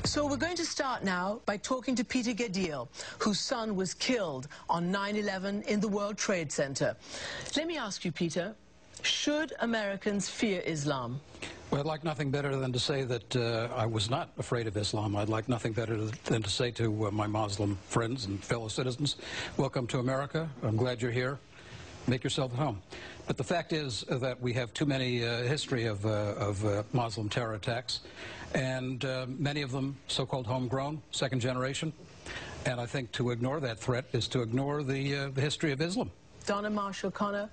So we're going to start now by talking to Peter Gedil, whose son was killed on 9/11 in the World Trade Center. Let me ask you, Peter, should Americans fear Islam? Well, I'd like nothing better than to say that I was not afraid of Islam. I'd like nothing better than to say to my Muslim friends and fellow citizens, welcome to America. I'm glad you're here. Make yourself at home. But the fact is that we have too many history of Muslim terror attacks, and many of them so-called homegrown, second generation. And I think to ignore that threat is to ignore the history of Islam. Donna Marshall Connor,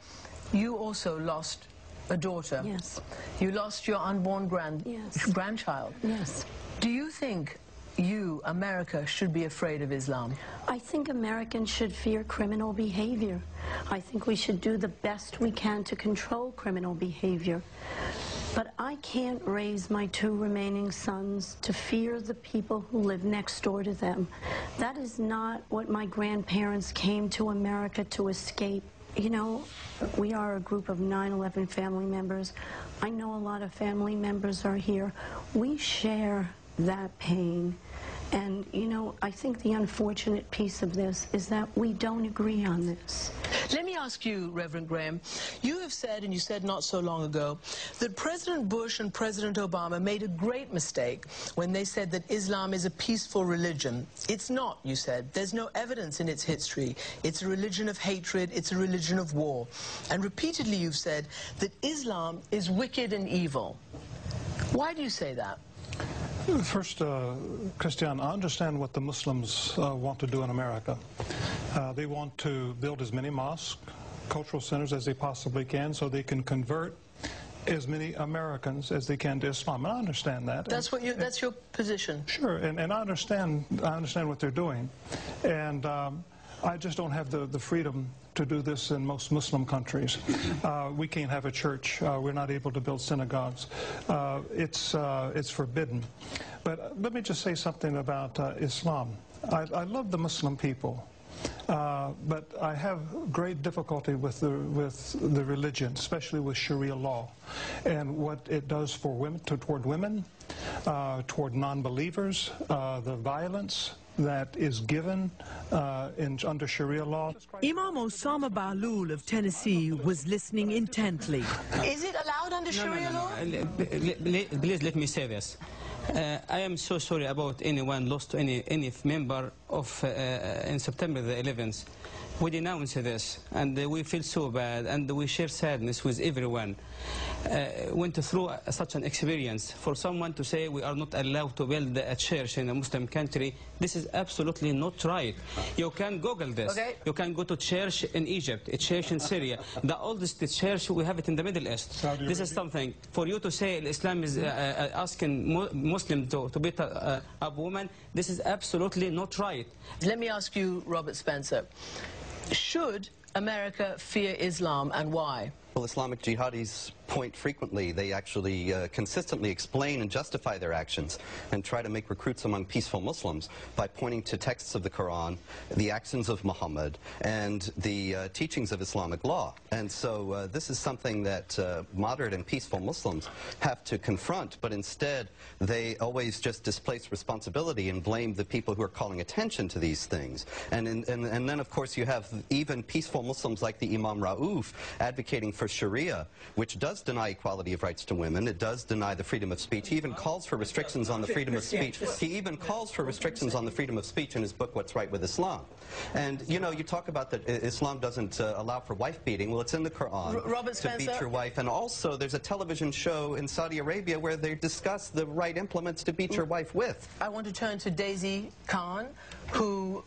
you also lost a daughter. Yes. You lost your unborn grandchild. Yes. Do you think you, America, should be afraid of Islam? I think Americans should fear criminal behavior. I think we should do the best we can to control criminal behavior. But I can't raise my two remaining sons to fear the people who live next door to them. That is not what my grandparents came to America to escape. You know, we are a group of 9/11 family members. I know a lot of family members are here. We share that pain. And, you know, I think the unfortunate piece of this is that we don't agree on this. Let me ask you, Reverend Graham, you have said, and you said not so long ago, that President Bush and President Obama made a great mistake when they said that Islam is a peaceful religion. It's not, you said. There's no evidence in its history. It's a religion of hatred. It's a religion of war. And repeatedly you've said that Islam is wicked and evil. Why do you say that? First, Christian, I understand what the Muslims want to do in America. They want to build as many mosques, cultural centers as they possibly can so they can convert as many Americans as they can to Islam. And I understand that. That's your position. Sure, and I understand what they're doing. And I just don't have the freedom to do this in most Muslim countries. We can't have a church. We're not able to build synagogues. It's forbidden. But let me just say something about Islam. I love the Muslim people. But I have great difficulty with the religion, especially with Sharia law, and what it does for women, toward women, toward non-believers, the violence that is given under Sharia law. Imam Osama Balul of Tennessee was listening intently. Is it allowed under Sharia law? Please let me say this. I am so sorry about anyone lost to any member of in September the 11th. We denounce this, and we feel so bad, and we share sadness with everyone. Went through such an experience. For someone to say we are not allowed to build a church in a Muslim country, this is absolutely not right. You can Google this. Okay. You can go to church in Egypt, a church in Syria. The oldest church, we have it in the Middle East. This is something. For you to say Islam is asking Muslim to beat up women, this is absolutely not right. Let me ask you, Robert Spencer. Should America fear Islam, and why? Well, Islamic jihadis point frequently. They actually consistently explain and justify their actions and try to make recruits among peaceful Muslims by pointing to texts of the Quran, the actions of Muhammad, and the teachings of Islamic law. And so this is something that moderate and peaceful Muslims have to confront, but instead they always just displace responsibility and blame the people who are calling attention to these things. And then, of course, you have even peaceful Muslims like the Imam Rauf advocating for Sharia, which does deny equality of rights to women. It does deny the freedom of speech. He even calls for restrictions on the freedom of speech. He even calls for restrictions on the freedom of speech in his book, What's Right with Islam. And, you know, you talk about that Islam doesn't allow for wife beating. Well, it's in the Quran Robert to beat your wife. And also, there's a television show in Saudi Arabia where they discuss the right implements to beat your wife with. I want to turn to Daisy Khan, who...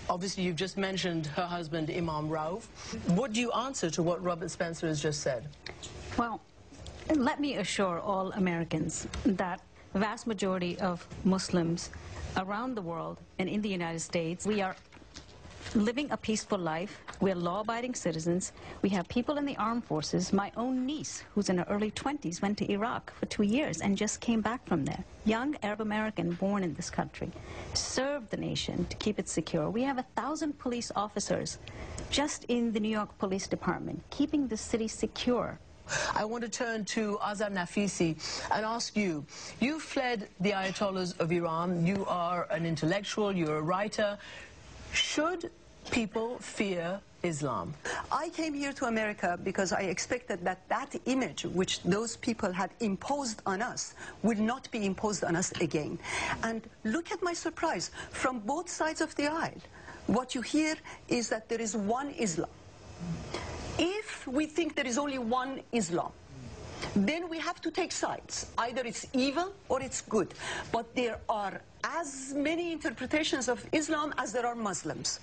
Obviously, you've just mentioned her husband, Imam Rauf. What do you answer to what Robert Spencer has just said? Well, let me assure all Americans that the vast majority of Muslims around the world and in the United States, we are living a peaceful life. We're law-abiding citizens. We have people in the armed forces. My own niece, who's in her early 20s, went to Iraq for 2 years and just came back from there. Young Arab American born in this country, served the nation to keep it secure. We have 1,000 police officers just in the New York Police Department, keeping the city secure I want to turn to Azar Nafisi and ask you, you fled the Ayatollahs of Iran. You are an intellectual, you're a writer. Should people fear Islam? I came here to America because I expected that that image which those people had imposed on us will not be imposed on us again. And look at my surprise, from both sides of the aisle, what you hear is that there is one Islam. If we think there is only one Islam, then we have to take sides. Either it's evil or it's good. But there are as many interpretations of Islam as there are Muslims.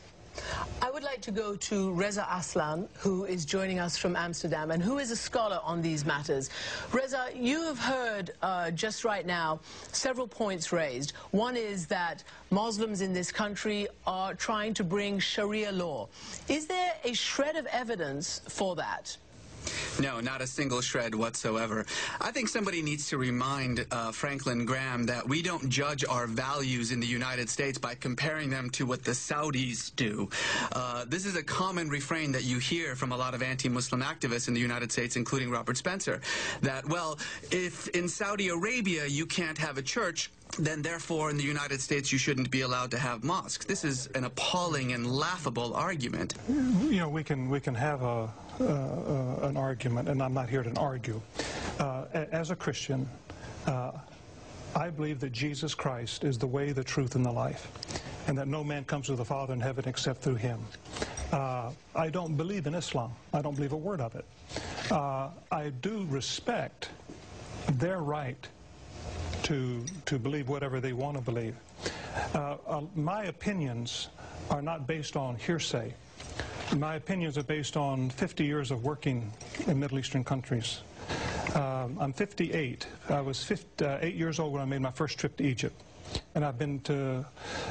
I would like to go to Reza Aslan, who is joining us from Amsterdam and who is a scholar on these matters. Reza, you have heard just right now several points raised. One is that Muslims in this country are trying to bring Sharia law. Is there a shred of evidence for that? No, not a single shred whatsoever. I think somebody needs to remind Franklin Graham that we don't judge our values in the United States by comparing them to what the Saudis do. This is a common refrain that you hear from a lot of anti-Muslim activists in the United States, including Robert Spencer, that, well, if in Saudi Arabia you can't have a church, then therefore in the United States you shouldn't be allowed to have mosques. This is an appalling and laughable argument. You know, we can have an argument, and I'm not here to argue. As a Christian, I believe that Jesus Christ is the way, the truth, and the life, and that no man comes to the Father in heaven except through him. I don't believe in Islam. I don't believe a word of it. I do respect their right to believe whatever they want to believe. My opinions are not based on hearsay. My opinions are based on 50 years of working in Middle Eastern countries. I'm 58. I was 8 years old when I made my first trip to Egypt. And I've been to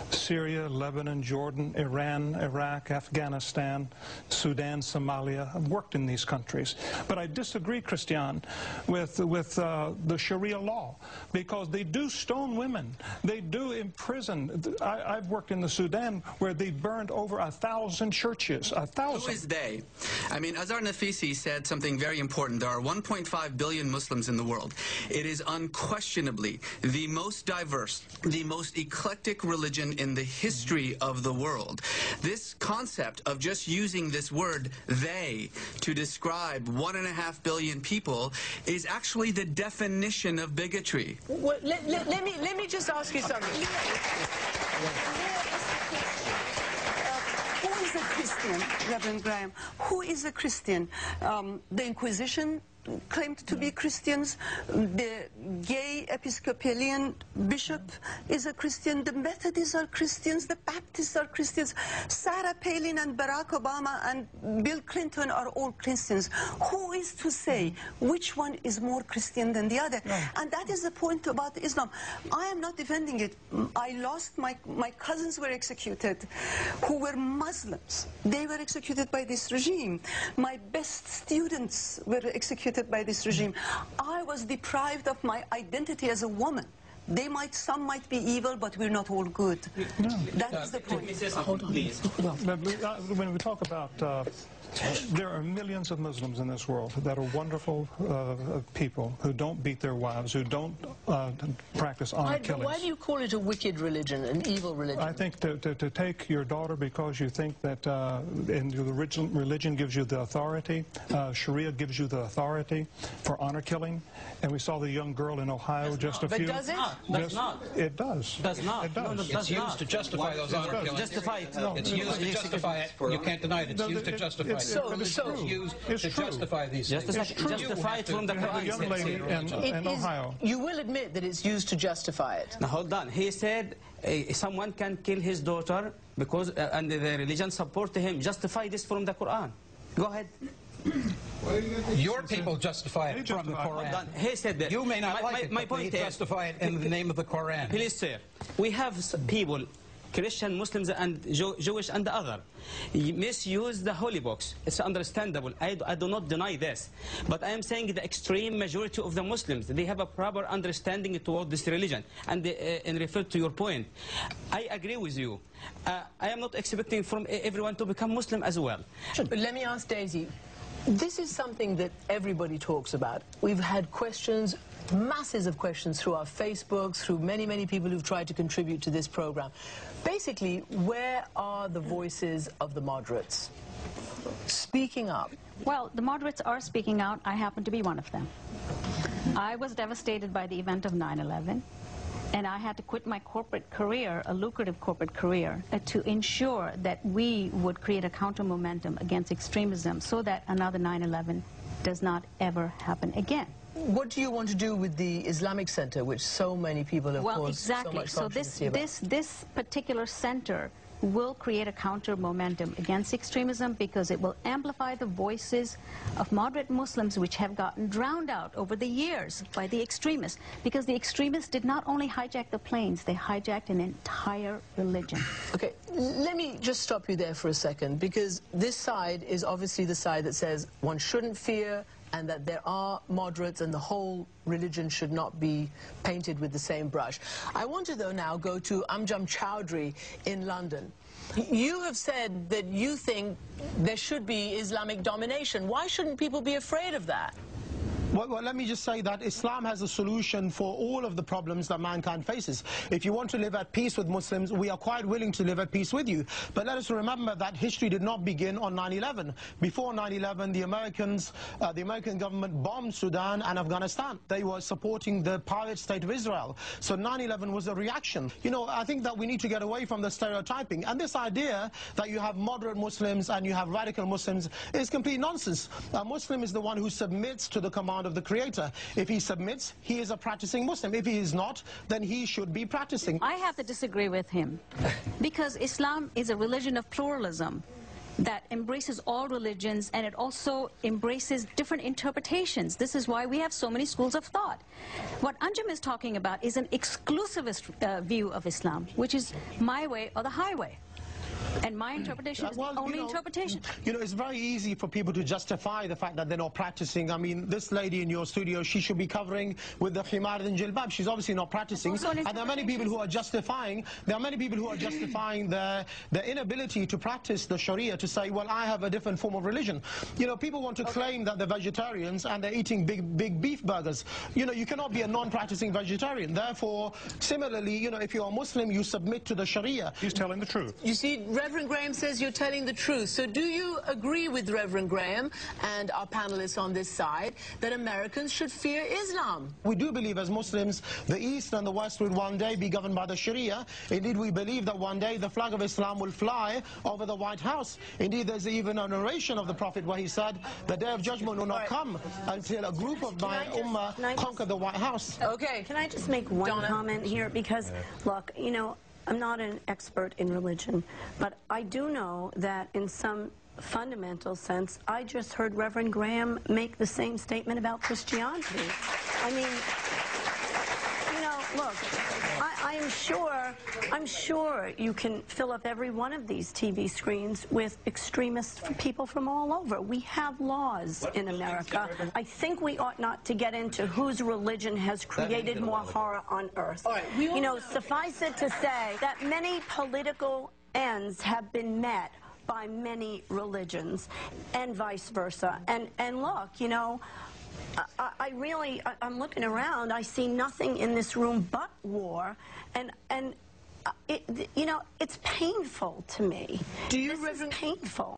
Syria, Lebanon, Jordan, Iran, Iraq, Afghanistan, Sudan, Somalia. I've worked in these countries. But I disagree, Christian, with the Sharia law, because they do stone women. They do imprison. I've worked in the Sudan where they burned over 1,000 churches. 1,000. Who is they? I mean, Azar Nafisi said something very important. There are 1.5 billion Muslims in the world. It is unquestionably the most diverse, the most eclectic religion in the history of the world. This concept of just using this word, they, to describe 1.5 billion people is actually the definition of bigotry. Well, let me just ask you something. Who is a Christian, Reverend Graham? Who is a Christian? The Inquisition claimed to be Christians. The gay Episcopalian bishop is a Christian. The Methodists are Christians. The Baptists are Christians. Sarah Palin and Barack Obama and Bill Clinton are all Christians. Who is to say which one is more Christian than the other? Right. And that is the point about Islam. I am not defending it. I lost my cousins were executed who were Muslims. They were executed by this regime. My best students were executed by this regime. I was deprived of my identity as a woman. Some might be evil, but we're not all good. No. That is the point. Hold on, please. When we talk about there are millions of Muslims in this world that are wonderful people who don't beat their wives, who don't practice honor killings. Why do you call it a wicked religion, an evil religion? I think to take your daughter because you think that and the religion gives you the authority, Sharia gives you the authority for honor killing, and we saw the young girl in Ohio just a few... But does it? Does not. It does. Does not. It does. No, no, It's used to justify those honor killings. Justify it. No, it's used to justify it. You can't deny it. It's used to justify it. It's used to justify these things. Justify it from the You have a young Quran. lady in Ohio. You will admit that it's used to justify it. Now hold on. He said someone can kill his daughter because and the religion support him. Justify this from the Quran. Go ahead. Your people justify it from the Hold Quran. on. He said that. You may not like it, my but point they is, justify it in the name of the Quran. Please, sir. We have people, Christian, Muslims, and Jewish, and the other, misuse the holy books. It's understandable. I do not deny this. But I am saying the extreme majority of the Muslims, they have a proper understanding toward this religion. And in refer to your point, I agree with you. I am not expecting from everyone to become Muslim as well. But let me ask Daisy. This is something that everybody talks about. We've had questions, masses of questions through our Facebooks, through many, many people who've tried to contribute to this program. Basically, where are the voices of the moderates speaking up? Well, the moderates are speaking out. I happen to be one of them. I was devastated by the event of 9/11. And I had to quit my corporate career, a lucrative corporate career, to ensure that we would create a counter momentum against extremism so that another 9/11 does not ever happen again. What do you want to do with the Islamic Center, which so many people have caused so much controversy about? This particular center will create a counter momentum against extremism because it will amplify the voices of moderate Muslims which have gotten drowned out over the years by the extremists, because the extremists did not only hijack the planes, they hijacked an entire religion. Okay, let me just stop you there for a second, because this side is obviously the side that says one shouldn't fear and that there are moderates and the whole religion should not be painted with the same brush. I want to, though, now go to Amjad Chowdhury in London. You have said that you think there should be Islamic domination. Why shouldn't people be afraid of that? Well, let me just say that Islam has a solution for all of the problems that mankind faces. If you want to live at peace with Muslims, we are quite willing to live at peace with you. But let us remember that history did not begin on 9/11. Before 9/11, the American government bombed Sudan and Afghanistan. They were supporting the pirate state of Israel. So 9/11 was a reaction. You know, I think that we need to get away from the stereotyping. And this idea that you have moderate Muslims and you have radical Muslims is complete nonsense. A Muslim is the one who submits to the command of the Creator. If he submits, he is a practicing Muslim. If he is not, then he should be practicing. I have to disagree with him, because Islam is a religion of pluralism that embraces all religions, and it also embraces different interpretations. This is why we have so many schools of thought. What Anjum is talking about is an exclusivist view of Islam, which is my way or the highway. And my interpretation is the only interpretation. You know, it's very easy for people to justify the fact that they're not practicing. I mean, this lady in your studio, she should be covering with the khimar and jilbab. She's obviously not practicing. And there are many people who are justifying, their inability to practice the sharia, to say, well, I have a different form of religion. You know, people want to claim that they're vegetarians and they're eating big beef burgers. You know, you cannot be a non-practicing vegetarian. Therefore, similarly, you know, if you're a Muslim, you submit to the sharia. He's telling the truth. You see, Reverend Graham says you're telling the truth. So do you agree with Reverend Graham and our panelists on this side that Americans should fear Islam? We do believe as Muslims the East and the West will one day be governed by the Sharia. Indeed, we believe that one day the flag of Islam will fly over the White House. Indeed, there's even a narration of the Prophet where he said, the day of judgment will not come until a group of my ummah conquer the White House. Okay. Can I just make one comment here? Because, look, you know, I'm not an expert in religion, but I do know that in some fundamental sense, I just heard Reverend Graham make the same statement about Christianity. I mean, you know, look, I'm sure you can fill up every one of these TV screens with extremist people from all over. We have laws in America. I think we ought not to get into whose religion has created more horror on earth. You know, suffice it to say that many political ends have been met by many religions and vice versa. And look, you know, I'm looking around, I see nothing in this room but war, and you know, it's painful to me. This is painful.